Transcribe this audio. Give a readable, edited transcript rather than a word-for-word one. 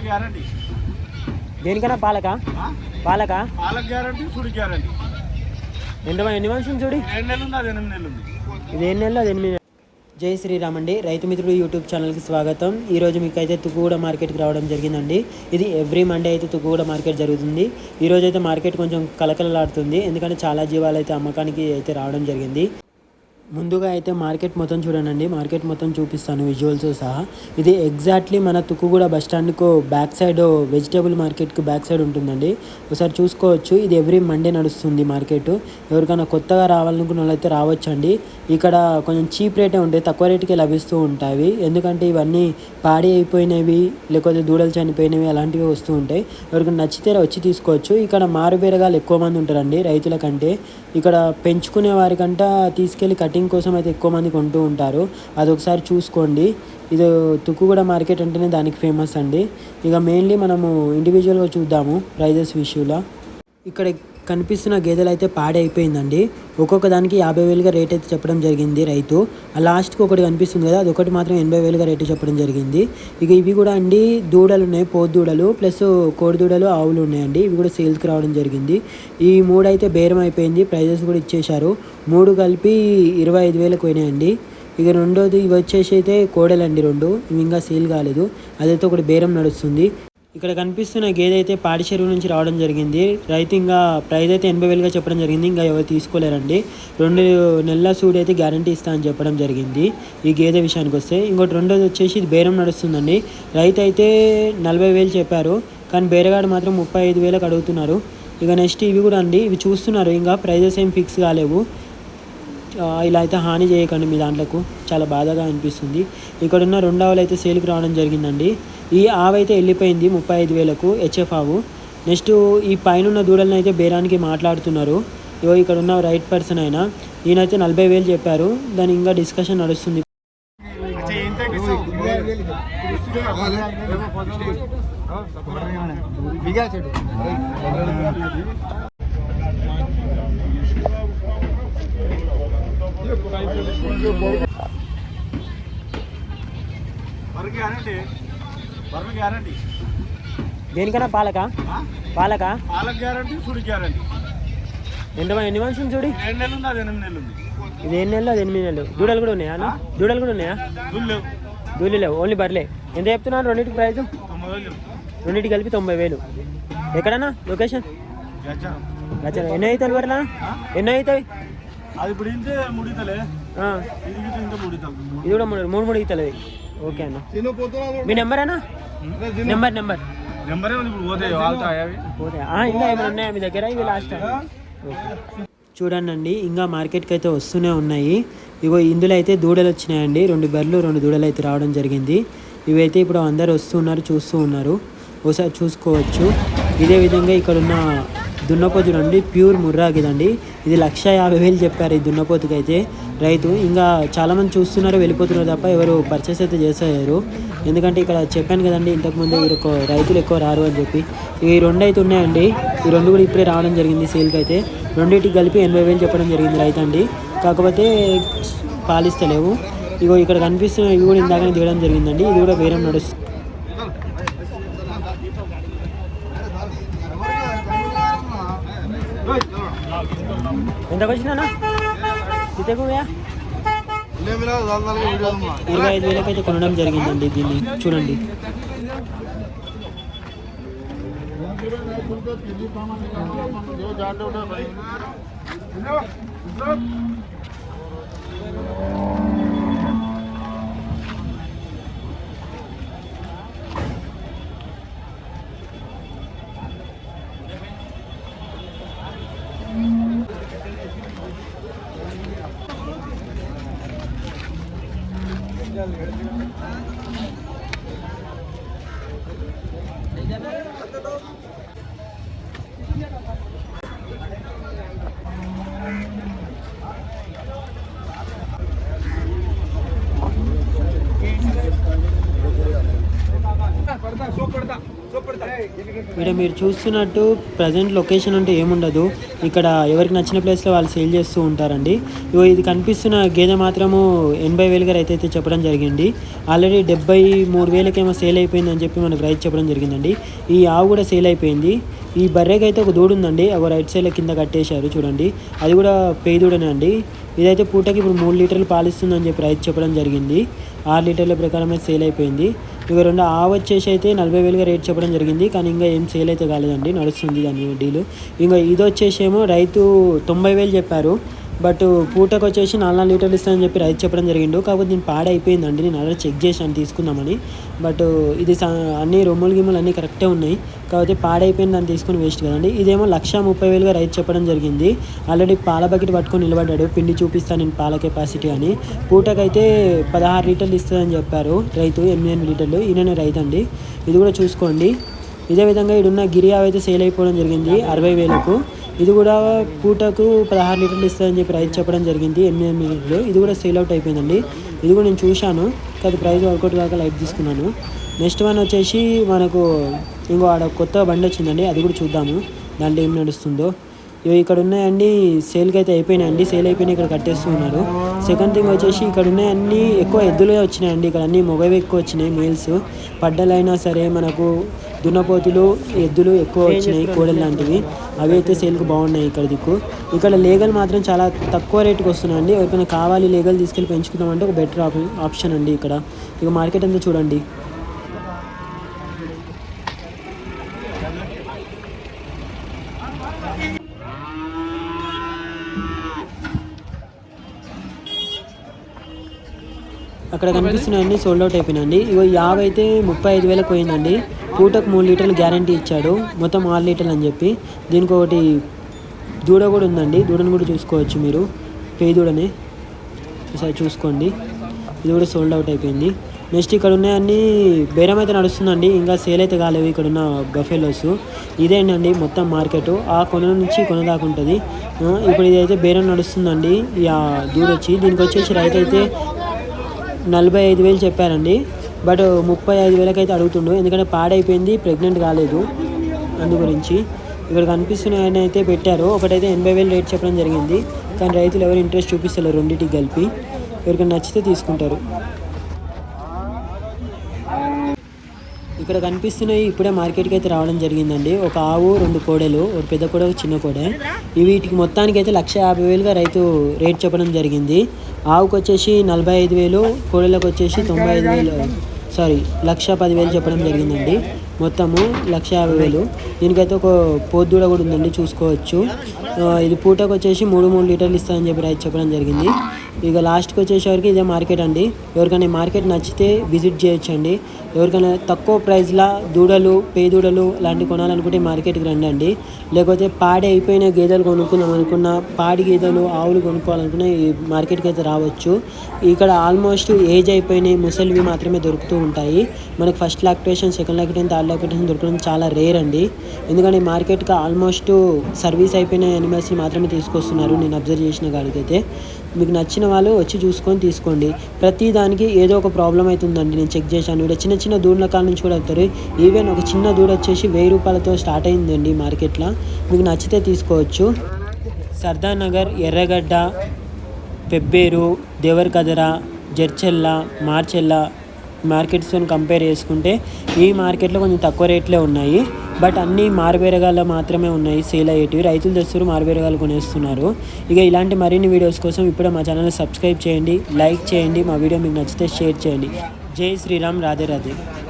Guarantee దేనికన్నా పాలక పాలక పాలక్ గ్యారంటీ సుడి గ్యారంటీ ఎన్ని మనుషులు చూడి 7 నెలలు ఉంది, అది 8 నెలలు ఉంది. ఇది 8 నెలలు అది 8 నెలలు. జై శ్రీరామ్ అండి, రైతు మిత్రుడు యూట్యూబ్ ఛానల్కి స్వాగతం. ఈరోజు మీకు అయితే తుక్కుగూడ మార్కెట్కి రావడం జరిగిందండి. ఇది ఎవ్రీ మండే అయితే తుక్కుగూడ మార్కెట్ జరుగుతుంది. ఈరోజు అయితే మార్కెట్ కొంచెం కలకలలాడుతుంది, ఎందుకంటే చాలా జీవాలు అయితే అమ్మకానికి అయితే రావడం జరిగింది. ముందుగా అయితే మార్కెట్ మొత్తం చూడండి, మార్కెట్ మొత్తం చూపిస్తాను విజువల్స్ సహా. ఇది ఎగ్జాక్ట్లీ మన తుక్కుగూడ బస్ స్టాండ్కు బ్యాక్ సైడ్ వెజిటేబుల్ మార్కెట్కి బ్యాక్ సైడ్ ఉంటుందండి. ఒకసారి చూసుకోవచ్చు. ఇది ఎవ్రీ మండే నడుస్తుంది మార్కెట్. ఎవరికైనా కొత్తగా రావాలనుకున్న వాళ్ళైతే రావచ్చండి. ఇక్కడ కొంచెం చీప్ రేటే ఉంటాయి, తక్కువ రేటుకే లభిస్తూ ఉంటాయి. ఎందుకంటే ఇవన్నీ పాడి అయిపోయినవి, లేకపోతే దూడలు చనిపోయినవి అలాంటివి వస్తూ ఉంటాయి. ఎవరికైనా నచ్చితే వచ్చి తీసుకోవచ్చు. ఇక్కడ మారుబేరగాలు ఎక్కువ మంది ఉంటారండి రైతుల కంటే. ఇక్కడ పెంచుకునే వారికంట తీసుకెళ్ళి కటింగ్ కోసం అయితే ఎక్కువ మంది కొంటూ ఉంటారు. అదొకసారి చూసుకోండి. ఇది తుక్కుగూడ మార్కెట్ అంటేనే దానికి ఫేమస్ అండి. ఇక మెయిన్లీ మనము ఇండివిజువల్గా చూద్దాము ప్రైజెస్ విషయంలో. ఇక్కడ కనిపిస్తున్న గేదెలు అయితే పాడైపోయిందండి. ఒక్కొక్క దానికి 50,000గా రేట్ అయితే చెప్పడం జరిగింది రైతు. ఆ లాస్ట్కి ఒకటి కనిపిస్తుంది కదా, అదొకటి మాత్రం 80,000గా రేటు చెప్పడం జరిగింది. ఇక ఇవి కూడా అండి దూడలు ఉన్నాయి, పోతు దూడలు ప్లస్ కోడి దూడలు, ఆవులు ఉన్నాయండి. ఇవి కూడా సేల్స్కి రావడం జరిగింది. ఈ 3 అయితే బేరం అయిపోయింది, ప్రైజెస్ కూడా ఇచ్చేశారు. 3 కలిపి 25,000కు పోయినాయండి. ఇక రెండోది ఇవి వచ్చేసి అయితే కోడలండి 2, ఇవి ఇంకా సేల్ కాలేదు. అదైతే ఒకటి బేరం నడుస్తుంది. ఇక్కడ కనిపిస్తున్న గేదె అయితే పాడి చెరువు నుంచి రావడం జరిగింది. రైతు ఇంకా ప్రైస్ అయితే 80,000గా చెప్పడం జరిగింది. ఇంకా ఎవరు తీసుకోలేరండి. 2 నెలల సూడి అయితే గ్యారంటీ ఇస్తా అని చెప్పడం జరిగింది ఈ గేదె విషయానికి వస్తే. ఇంకోటి రెండోది వచ్చేసి ఇది బేరం నడుస్తుందండి. రైతు అయితే 40,000 చెప్పారు, కానీ బేరగాడు మాత్రం 35,000కి అడుగుతున్నారు. ఇక నెక్స్ట్ ఇవి కూడా అండి, ఇవి చూస్తున్నారు, ఇంకా ప్రైజెస్ ఏం ఫిక్స్ కాలేవు. ఇలా అయితే హాని చేయకండి మీ దాంట్లకు, చాలా బాధగా అనిపిస్తుంది. ఇక్కడ ఉన్న 2 ఆవులు అయితే సేల్కి రావడం జరిగిందండి. ఈ ఆవు అయితే వెళ్ళిపోయింది 35,000కు, హెచ్ఎఫ్ ఆవు. నెక్స్ట్ ఈ పైన దూడలను అయితే బేరానికి మాట్లాడుతున్నారు. ఇక్కడ ఉన్న రైట్ పర్సన్ అయినా ఈయనైతే 40,000 చెప్పారు. దాని ఇంకా డిస్కషన్ నడుస్తుంది. గ్యారంటీ దేనికన్నా పాలక పాలక పాలక్ గ్యారంటీ సుడి గ్యారంటీ ఎన్ని మనుషులు చూడి 7 నెలలు ఉంది, అది 8 నెలలు ఉంది. ఇది 8 నెలలు అది 8 నెలలు. దూడలు కూడా ఉన్నాయా అన్న? దూడలు కూడా ఉన్నాయా? దూళ్ళు లేవు, ఓన్లీ బర్లే. ఎంత చెప్తున్నాను రెండింటికి ప్రైస్? 90,000. రెండింటికి కలిపి 90,000. ఎక్కడన్నా లొకేషన్? గచ్చా. ఎన్నో అవుతాయి బర్రెలా? ఎన్నో అవుతాయి? అది ఇప్పుడు ఇంతే 3 ఈతలే, ఇది కూడా 3 ఈతలు. ఓకే అన్న, మీ నెంబర్ అన్నా? నెంబర్ ఇంకా ఏమైనా ఉన్నాయా మీ దగ్గర? ఇవి లాస్ట్ చూడండి. ఇంకా మార్కెట్కి అయితే వస్తూనే ఉన్నాయి. ఇగో ఇందులో అయితే దూడలు వచ్చినాయండి. 2 బర్రెలు 2 దూడలు అయితే రావడం జరిగింది. ఇవైతే ఇప్పుడు అందరు వస్తున్నారు, చూస్తూ ఉన్నారు. ఒకసారి చూసుకోవచ్చు. ఇదే విధంగా ఇక్కడ ఉన్న దున్నపోతు చూడండి, ప్యూర్ ముర్రాగిదండి. ఇది 150,000 చెప్పారు ఈ దున్నపోతుకి అయితే రైతు. ఇంకా చాలామంది చూస్తున్నారు, వెళ్ళిపోతున్నారు తప్ప ఎవరు పర్చేస్ అయితే చేసేయారు. ఎందుకంటే ఇక్కడ చెప్పాను కదండి ఇంతకుముందు రైతులు ఎక్కువ రారు అని చెప్పి. ఈ 2 అయితే ఉన్నాయండి. ఈ 2 కూడా ఇప్పుడే రావడం జరిగింది సేల్కి అయితే. రెండింటికి కలిపి 80,000 చెప్పడం జరిగింది రైతు అండి. కాకపోతే పాలిస్తలేవు. ఇగో ఇక్కడ కనిపిస్తున్న ఇవి కూడా ఇందాకనే దిగడం జరిగిందండి. ఇది కూడా బేరం నడుస్తుంది. ఎంతకు వచ్చినా ఇతకు 25,000కి అయితే కొనడం జరిగిందండి దీన్ని. చూడండి, ఇక్కడ మీరు చూస్తున్నట్టు ప్రజెంట్ లొకేషన్ అంటే ఏముండదు, ఇక్కడ ఎవరికి నచ్చిన ప్లేస్లో వాళ్ళు సేల్ చేస్తూ ఉంటారండి. ఇగో ఇది కనిపిస్తున్న గేదె మాత్రము 80,000గా రైతు అయితే చెప్పడం జరిగింది. ఆల్రెడీ 73,000కేమో సేల్ అయిపోయింది అని చెప్పి మనకు రైతు చెప్పడం జరిగిందండి. ఈ ఆవు కూడా సేల్ అయిపోయింది. ఈ బర్రెకి అయితే ఒక దూడ ఉందండి, ఒక రైట్ సైడ్లో కింద కట్టేశారు చూడండి, అది కూడా పేయి దూడనే అండి. ఇదైతే పూటకి ఇప్పుడు 3 లీటర్లు పాలిస్తుందని చెప్పి రైతు చెప్పడం జరిగింది. 6 లీటర్ల ప్రకారం అయితే సేల్ అయిపోయింది. ఇక రెండు ఆవు వచ్చేసి అయితే 40,000గా రేట్ చెప్పడం జరిగింది, కానీ ఇంకా ఏం సేల్ అయితే కాలేదండి, నడుస్తుంది దాని డీలు. ఇంకా ఇది వచ్చేసేమో రైతు 90,000 చెప్పారు, బట్ పూటకు వచ్చేసి 4 లీటర్లు ఇస్తానని చెప్పి రైతు చెప్పడం జరిగిండు. కాకపోతే దీన్ని పాడైపోయిందండి, నేను ఆల్రెడీ చెక్ చేశాను తీసుకుందామని, బట్ ఇది అన్ని రొమ్ములు గిమ్ములు అన్నీ కరెక్టే ఉన్నాయి, కాకపోతే పాడైపోయింది దాన్ని తీసుకుని వేస్ట్ కదండి. ఇదేమో 1,30,000గా రైతు చెప్పడం జరిగింది. ఆల్రెడీ పాల బకెట్ పట్టుకొని నిలబడ్డాడు, పిండి చూపిస్తాను నేను పాల కెపాసిటీ అని. పూటకైతే 16 లీటర్లు ఇస్తుందని చెప్పారు రైతు, 8 లీటర్లు. ఈయననే రైతు అండి, ఇది కూడా చూసుకోండి. ఇదే విధంగా ఇడున్న గిరియావ్ అయితే సేల్ అయిపోవడం జరిగింది 60,000కు. ఇది కూడా పూటకు 16 లీటర్లు ఇస్తుందని చెప్పి రైతు చెప్పడం జరిగింది, 8 లీటర్లు. ఇది కూడా సేల్ అవుట్ అయిపోయిందండి, ఇది కూడా నేను చూశాను, కానీ ప్రైస్ వర్కౌట్ కాక లైట్ తీసుకున్నాను. నెక్స్ట్ వన్ వచ్చేసి మనకు ఇంకో ఆడ కొత్త బండి వచ్చిందండి, అది కూడా చూద్దాము దాంట్లో ఏం నడుస్తుందో. ఇక్కడ ఉన్నాయండి, సేల్కి అయితే అయిపోయినాయండి, సేల్ అయిపోయినాయి, ఇక్కడ కట్టేస్తూ ఉన్నారు. సెకండ్ థింగ్ వచ్చేసి ఇక్కడ ఉన్నాయన్నీ ఎక్కువ ఎద్దులే వచ్చినాయండి, ఇక్కడ అన్నీ మొగవి ఎక్కువ వచ్చినాయి మేల్స్. పడ్డలైనా సరే మనకు దున్నపోతులు ఎద్దులు ఎక్కువ వచ్చినాయి, కోడలు లాంటివి, అవి అయితే సేల్కి బాగున్నాయి ఇక్కడ దిక్కు. ఇక్కడ లేగలు మాత్రం చాలా తక్కువ రేటుకి వస్తున్నాయండి, ఎవరికైనా కావాలి లేగలు తీసుకెళ్ళి పెంచుకుందామంటే ఒక బెటర్ ఆప్షన్ అండి ఇక్కడ. ఇక మార్కెట్ అంతా చూడండి. అక్కడ కనిపిస్తున్నాయండి, సోల్డ్ అవుట్ అయిపోయినండి. ఇగో 50 అయితే 35,000కు పోయిందండి. పూటకు 3 లీటర్లు గ్యారంటీ ఇచ్చాడు, మొత్తం 6 లీటర్లు అని చెప్పి. దీనికి ఒకటి దూడ కూడా ఉందండి, దూడను కూడా చూసుకోవచ్చు మీరు, పేయి దూడనే, ఒకసారి చూసుకోండి. ఇది కూడా సోల్డ్ అవుట్ అయిపోయింది. నెక్స్ట్ ఇక్కడ ఉన్నాయన్నీ బేరం అయితే నడుస్తుందండి, ఇంకా సేల్ అయితే కాలేవు ఇక్కడ ఉన్న బఫెలోస్. ఇదేంటండి మొత్తం మార్కెట్, ఆ కొన నుంచి కొన దాకా ఉంటుంది. ఇప్పుడు ఇదైతే బేరం నడుస్తుందండి. దూడ వచ్చి దీనికి వచ్చేసి రైతు అయితే 45,000 చెప్పారండి, బట్ 35,000కి అయితే అడుగుతుండు, ఎందుకంటే పాడైపోయింది, ప్రెగ్నెంట్ కాలేదు, అందు గురించి. ఇక్కడ కనిపిస్తున్నాయని అయితే పెట్టారు, ఒకటైతే 80,000 రేట్ చెప్పడం జరిగింది, కానీ రైతులు ఎవరు ఇంట్రెస్ట్ చూపిస్తారు రెండింటికి కలిపి. ఎవరికైనా నచ్చితే తీసుకుంటారు. ఇక్కడ కనిపిస్తున్నాయి ఇప్పుడే మార్కెట్కి అయితే రావడం జరిగిందండి, ఒక ఆవు 2 కోడలు, ఒక పెద్ద కోడ ఒక చిన్న కోడ. వీటికి మొత్తానికి అయితే 150,000గా రైతు రేట్ చెప్పడం జరిగింది. ఆవుకు వచ్చేసి 45,000, కోడలకు వచ్చేసి 1,10,000 చెప్పడం జరిగిందండి. మొత్తము 150,000. దీనికైతే ఒక పోద్దూడ కూడా ఉందండి, చూసుకోవచ్చు. ఇది పూటకు వచ్చేసి 3 లీటర్లు ఇస్తానని చెప్పి రైతు చెప్పడం జరిగింది. ఇక లాస్ట్కి వచ్చేసరికి ఇదే మార్కెట్ అండి, ఎవరికైనా మార్కెట్ నచ్చితే విజిట్ చేయొచ్చండి. ఎవరికైనా తక్కువ ప్రైస్లో దూడలు, పేయి దూడలు లాంటివి కొనాలనుకుంటే మార్కెట్కి రండి అండి. లేకపోతే పాడి అయిపోయిన గేదెలు కొనుక్కుందాం అనుకున్న, పాడి గేదెలు ఆవులు కొనుక్కోవాలనుకున్న ఈ మార్కెట్కి అయితే రావచ్చు. ఇక్కడ ఆల్మోస్ట్ ఏజ్ అయిపోయినాయి ముసలివి మాత్రమే దొరుకుతూ ఉంటాయి. మనకు first lactation, second lactation, third lactation దొరకడం చాలా రేర్ అండి, ఎందుకంటే మార్కెట్కి ఆల్మోస్ట్ సర్వీస్ అయిపోయిన యానిమల్స్ని మాత్రమే తీసుకొస్తున్నారు, నేను అబ్జర్వ్ చేసిన కాడికైతే. మీకు నచ్చిన వాళ్ళు వచ్చి చూసుకొని తీసుకోండి. ప్రతి దానికి ఏదో ఒక ప్రాబ్లం అవుతుందండి, నేను చెక్ చేశాను. ఇక్కడ చిన్న చిన్న దూడల కాడ నుంచి కూడా వస్తారు. ఈవెన్ ఒక చిన్న దూడ వచ్చేసి 1000 రూపాయలతో స్టార్ట్ అయిందండి మార్కెట్లో, మీకు నచ్చితే తీసుకోవచ్చు. సర్దార్ నగర్, ఎర్రగడ్డ, పెబ్బేరు, దేవరకదర, జడ్చెల్ల, మార్చెల్ల మార్కెట్స్తో కంపేర్ చేసుకుంటే ఈ మార్కెట్లో కొంచెం తక్కువ రేట్లే ఉన్నాయి, బట్ అన్నీ మారుబేరగాల్లో మాత్రమే ఉన్నాయి సేల్ అయ్యేటివి. రైతులు తెస్తారు, మారుబేరగాలు కొనేస్తున్నారు. ఇక ఇలాంటి మరిన్ని వీడియోస్ కోసం ఇప్పుడే మా ఛానల్ని సబ్స్క్రైబ్ చేయండి, లైక్ చేయండి, మా వీడియో మీకు నచ్చితే షేర్ చేయండి. జై శ్రీరామ్, రాధే రాధే.